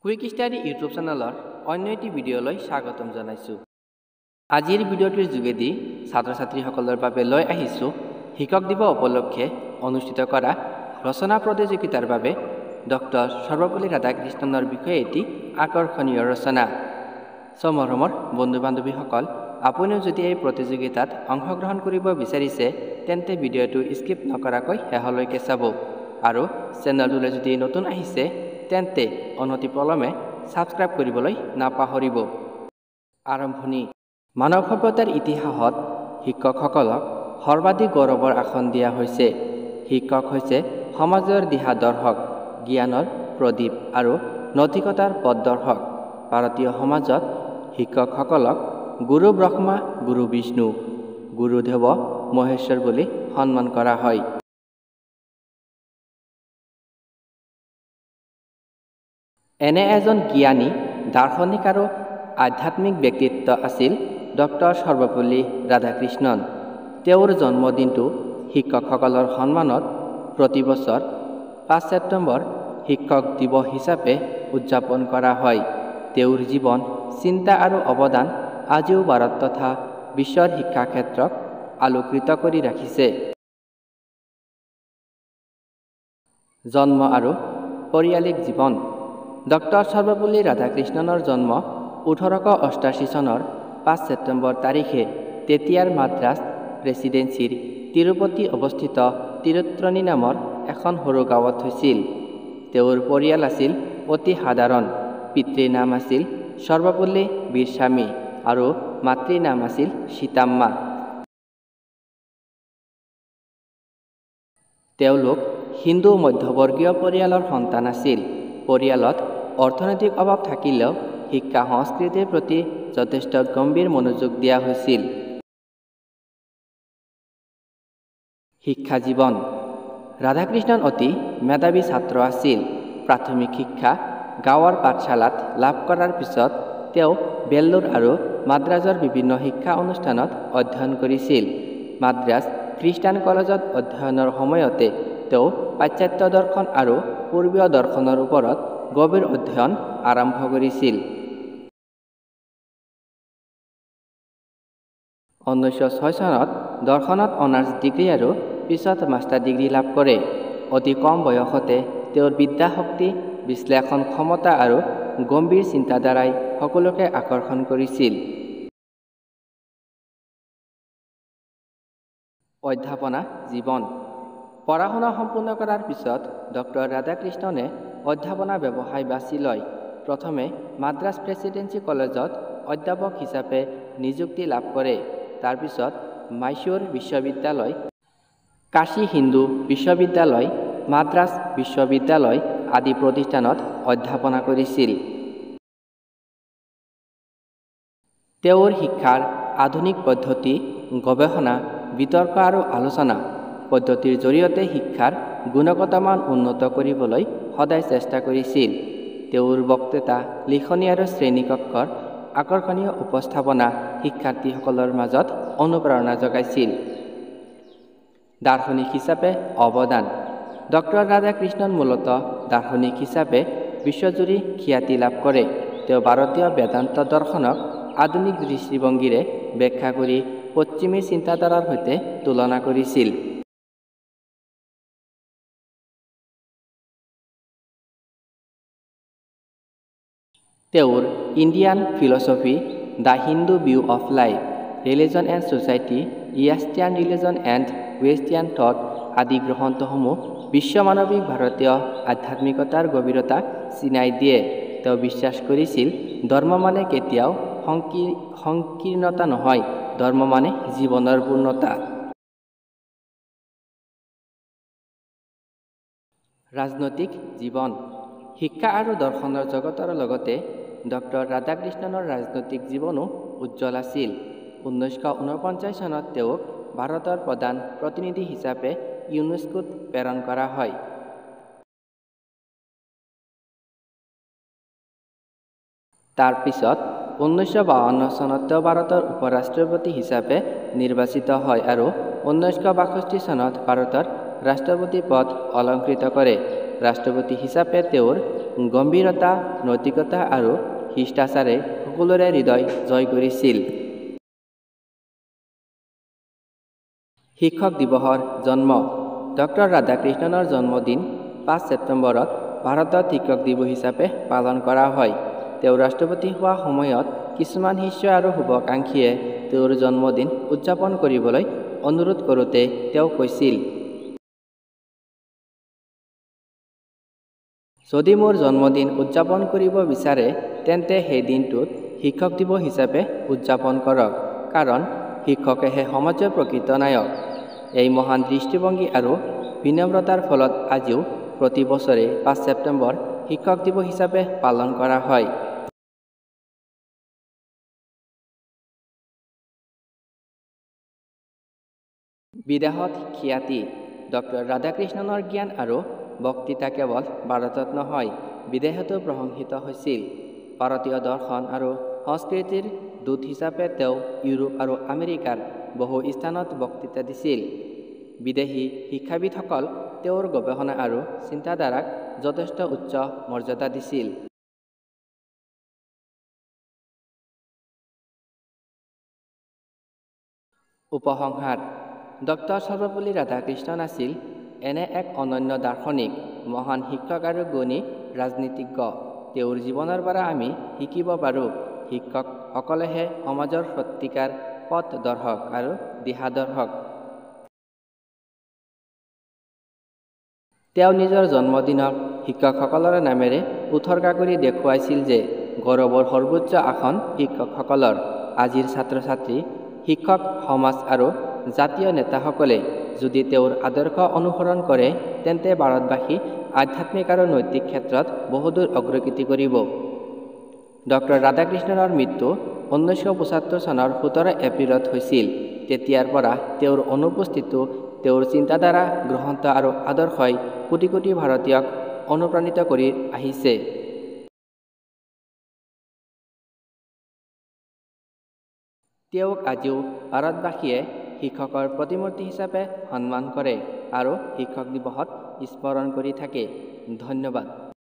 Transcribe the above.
Quick study YouTube চেনেলৰ অন্য এটি ভিডিঅ'লৈ স্বাগতম জনাইছোঁ। আজিৰ ভিডিঅ'টিৰ যোগেদি ছাত্ৰ ছাত্ৰীসকলৰ বাবে লৈ আহিছোঁ শিক্ষক দিৱস উপলক্ষে অনুষ্ঠিত কৰা ৰচনা প্ৰতিযোগিতাৰ বাবে ডক্টৰ সৰ্বপল্লী ৰাধাকৃষ্ণনৰ বিষয়ে এটি আকৰ্ষণীয় ৰচনা। মৰমৰ বন্ধু বান্ধৱীসকল, আপুনিও যদি এই প্ৰতিযোগিতাত অংশগ্ৰহণ কৰিব বিচাৰিছে তেন্তে ভিডিঅ'টো স্কিপ নকৰাকৈ শেষলৈকে চাব আৰু চেনেলটোলৈ যদি নতুন আহিছে তেন্তে অনতিপলমে ছাবস্ক্ৰাইব কৰিবলৈ নাপাহৰিব। আৰম্ভণি। মানৱ সভ্যতাৰ ইতিহাসত শিক্ষকসকলক সৰ্বাধিক গৌৰৱৰ আসন দিয়া হৈছে। শিক্ষক হৈছে সমাজৰ দিহাদৰ্শক, জ্ঞানৰ প্ৰদীপ আৰু নৈতিকতাৰ পথদৰ্শক। ভাৰতীয় সমাজত শিক্ষকসকলক গুৰু ব্ৰহ্মা, গুৰু বিষ্ণু, গুৰুদেৱ মহেশ্বৰ বুলি সন্মান কৰা হয়। এনে এজন জ্ঞানী, দাৰ্শনিক আৰু আধ্যাত্মিক ব্যক্তিত্ব আছিল ডক্টৰ সৰ্বপল্লী ৰাধাকৃষ্ণন। তেওঁৰ জন্মদিনটো শিক্ষকসকলৰ সন্মানত প্ৰতি বছৰ 5 ছেপ্টেম্বৰ শিক্ষক দিৱস হিচাপে উদযাপন কৰা হয়। তেওঁৰ জীৱন, চিন্তা আৰু অৱদান আজিও ভাৰত তথা বিশ্বৰ শিক্ষা ক্ষেত্ৰক আলোকিত কৰি ৰাখিছে। জন্ম আৰু পাৰিবাৰিক জীৱন। ডক্টৰ সৰ্বপল্লী ৰাধাকৃষ্ণনৰ জন্ম 1888 চনৰ 5 ছেপ্টেম্বৰ তাৰিখে তেতিয়াৰ মাদ্ৰাজ প্ৰেছিডেন্সিৰ তিৰুপতি অৱস্থিত তিৰুত্তনী নামৰ এখন সৰু গাঁৱত হৈছিল। তেওঁৰ পৰিয়াল আছিল অতি সাধাৰণ। পিতৃৰ নাম আছিল সৰ্বপল্লী বীৰস্বামী আৰু মাতৃৰ নাম আছিল সীতাম্মা। তেওঁলোক হিন্দু মধ্যবৰ্গীয় পৰিয়ালৰ সন্তান আছিল। পৰিয়ালত অৰ্থনৈতিক অভাৱ থাকিলেও শিক্ষা সংস্কৃতিৰ প্ৰতি যথেষ্ট গম্ভীৰ মনোযোগ দিয়া হৈছিল। শিক্ষা জীৱন। ৰাধাকৃষ্ণন অতি মেধাৱী ছাত্ৰ আছিল। প্ৰাথমিক শিক্ষা গাঁৱৰ পাঠশালাত লাভ কৰাৰ পিছত তেওঁ বেল্লুৰ আৰু মাদ্ৰাজৰ বিভিন্ন শিক্ষা অনুষ্ঠানত অধ্যয়ন কৰিছিল। মাদ্ৰাজ খ্ৰীষ্টান কলেজত অধ্যয়নৰ সময়তে তেওঁ পাশ্চাত্য দৰ্শন আৰু পূৰ্বীয় দৰ্শনৰ ওপৰত গভীৰ অধ্যয়ন আৰম্ভ কৰিছিল। 1906 চনত দৰ্শনত অনাৰ্ছ ডিগ্ৰী আৰু পিছত মাষ্টাৰ ডিগ্ৰী লাভ কৰে। অতি কম বয়সতে তেওঁৰ বিদ্যাশক্তি, বিশ্লেষণ ক্ষমতা আৰু গম্ভীৰ চিন্তাধাৰাই সকলোকে আকৰ্ষণ কৰিছিল। অধ্যাপনা জীৱন। পঢ়া শুনা সম্পূৰ্ণ কৰাৰ পিছত ডক্টৰ ৰাধাকৃষ্ণনে অধ্যাপনা ব্যৱসায় বাছি লয়। প্ৰথমে মাদ্ৰাজ প্ৰেছিডেন্সি কলেজত অধ্যাপক হিচাপে নিযুক্তি লাভ কৰে। তাৰপিছত মাইসূৰ বিশ্ববিদ্যালয়, কাশী হিন্দু বিশ্ববিদ্যালয়, মাদ্ৰাজ বিশ্ববিদ্যালয় আদি প্ৰতিষ্ঠানত অধ্যাপনা কৰিছিল। তেওঁৰ শিক্ষাৰ আধুনিক পদ্ধতি, গৱেষণা, বিতৰ্ক আৰু আলোচনা পদ্ধতিৰ জৰিয়তে শিক্ষাৰ গুণগত মান উন্নত কৰিবলৈ সদায় চেষ্টা কৰিছিল। তেওঁৰ বক্তৃতা, লিখনি আৰু শ্ৰেণীকক্ষৰ আকৰ্ষণীয় উপস্থাপনা শিক্ষাৰ্থীসকলৰ মাজত অনুপ্ৰেৰণা যোগাইছিল। দাৰ্শনিক হিচাপে অৱদান। ডক্টৰ ৰাধাকৃষ্ণন মূলতঃ দাৰ্শনিক হিচাপে বিশ্বজুৰি খ্যাতি লাভ কৰে। তেওঁ ভাৰতীয় বেদান্ত দৰ্শনক আধুনিক দৃষ্টিভংগীৰে ব্যাখ্যা কৰি পশ্চিমী চিন্তাধাৰাৰ সৈতে তুলনা কৰিছিল। তেওঁৰ Indian philosophy, the Hindu view of life, religion and society, eastern religion and western thought আদি গ্ৰন্থসমূহ বিশ্বমানৱিক ভাৰতীয় আধ্যাত্মিকতাৰ গভীৰতা চিনাই দিয়ে। তেওঁ বিশ্বাস কৰিছিল ধৰ্ম মানে কেতিয়াও সংকীৰ্ণতা নহয়, ধৰ্ম মানে জীৱনৰ পূৰ্ণতা। ৰাজনৈতিক জীৱন। শিক্ষা আৰু দৰ্শনৰ জগতৰ লগতে ডক্টৰ ৰাধাকৃষ্ণনৰ ৰাজনৈতিক জীৱনো উজ্জ্বল আছিল। 1949 চনত তেওঁক ভাৰতৰ প্ৰধান প্ৰতিনিধি হিচাপে ইউনেস্কোত প্ৰেৰণ কৰা হয়। তাৰ পিছত 1952 চনত তেওঁ ভাৰতৰ উপৰাষ্ট্ৰপতি হিচাপে নিৰ্বাচিত হয় আৰু 1962 চনত ভাৰতৰ ৰাষ্ট্ৰপতি পদ অলংকৃত কৰে। ৰাষ্ট্ৰপতি হিচাপে তেওঁৰ গম্ভীৰতা, নৈতিকতা আৰু শিষ্টাচাৰে সকলোৰে হৃদয় জয় কৰিছিল। শিক্ষক দিৱসৰ জন্ম। ডক্টৰ ৰাধাকৃষ্ণনৰ জন্মদিন 5 ছেপ্টেম্বৰত ভাৰতত শিক্ষক দিৱস হিচাপে পালন কৰা হয়। তেওঁ ৰাষ্ট্ৰপতি হোৱা সময়ত কিছুমান শিষ্য আৰু শুভাকাংক্ষীয়ে তেওঁৰ জন্মদিন উদযাপন কৰিবলৈ অনুৰোধ কৰোঁতে তেওঁ কৈছিল, যদি মোৰ জন্মদিন উদযাপন কৰিব বিচাৰে তেন্তে সেই দিনটোত শিক্ষক দিৱস হিচাপে উদযাপন কৰক, কাৰণ শিক্ষকেহে সমাজৰ প্ৰকৃত নায়ক। এই মহান দৃষ্টিভংগী আৰু বিনম্ৰতাৰ ফলত আজিও প্ৰতি বছৰে 5 ছেপ্টেম্বৰ শিক্ষক দিৱস হিচাপে পালন কৰা হয়। বিদেশত খ্যাতি। ডক্টৰ ৰাধাকৃষ্ণনৰ জ্ঞান আৰু বক্তৃতা কেৱল ভাৰতত নহয়, বিদেশতো প্ৰশংসিত হৈছিল। ভাৰতীয় দৰ্শন আৰু সংস্কৃতিৰ দূত হিচাপে তেওঁ ইউৰোপ আৰু আমেৰিকাৰ বহু স্থানত বক্তৃতা দিছিল। বিদেশী শিক্ষাবিদসকল তেওঁৰ গৱেষণা আৰু চিন্তাধাৰাক যথেষ্ট উচ্চ মৰ্যাদা দিছিল। উপসংহাৰ। ডক্টৰ সৰ্বপল্লী ৰাধাকৃষ্ণন আছিল এনে এক অনন্য দাৰ্শনিক, মহান শিক্ষক আৰু গুণী ৰাজনীতিজ্ঞ। তেওঁৰ জীৱনৰ পৰা আমি শিকিব পাৰোঁ, শিক্ষকসকলেহে সমাজৰ সত্যিকাৰ পথদৰ্শক আৰু দিহাদৰ্শক। তেওঁ নিজৰ জন্মদিনক শিক্ষকসকলৰ নামেৰে উৎসৰ্গা কৰি দেখুৱাইছিল যে গৌৰৱৰ সৰ্বোচ্চ আসন শিক্ষকসকলৰ। আজিৰ ছাত্ৰ ছাত্ৰী, শিক্ষক, সমাজ আৰু জাতীয় নেতাসকলে যদি তেওঁৰ আদৰ্শ অনুসৰণ কৰে তেন্তে ভাৰতবাসী আধ্যাত্মিক আৰু নৈতিক ক্ষেত্ৰত বহুদূৰ অগ্ৰগতি কৰিব। ডক্টৰ ৰাধাকৃষ্ণনৰ মৃত্যু 1975 চনৰ 17 এপ্ৰিলত হৈছিল। তেতিয়াৰ পৰা তেওঁৰ অনুপস্থিতিও তেওঁৰ চিন্তাধাৰা, গ্ৰন্থ আৰু আদৰ্শই কোটি কোটি ভাৰতীয়ক অনুপ্ৰাণিত কৰি আহিছে। তেওঁক আজিও ভাৰতবাসীয়ে শিক্ষকৰ প্ৰতিমূৰ্তি হিচাপে সন্মান কৰে আৰু শিক্ষক দিৱসত স্মৰণ কৰি থাকে। ধন্যবাদ।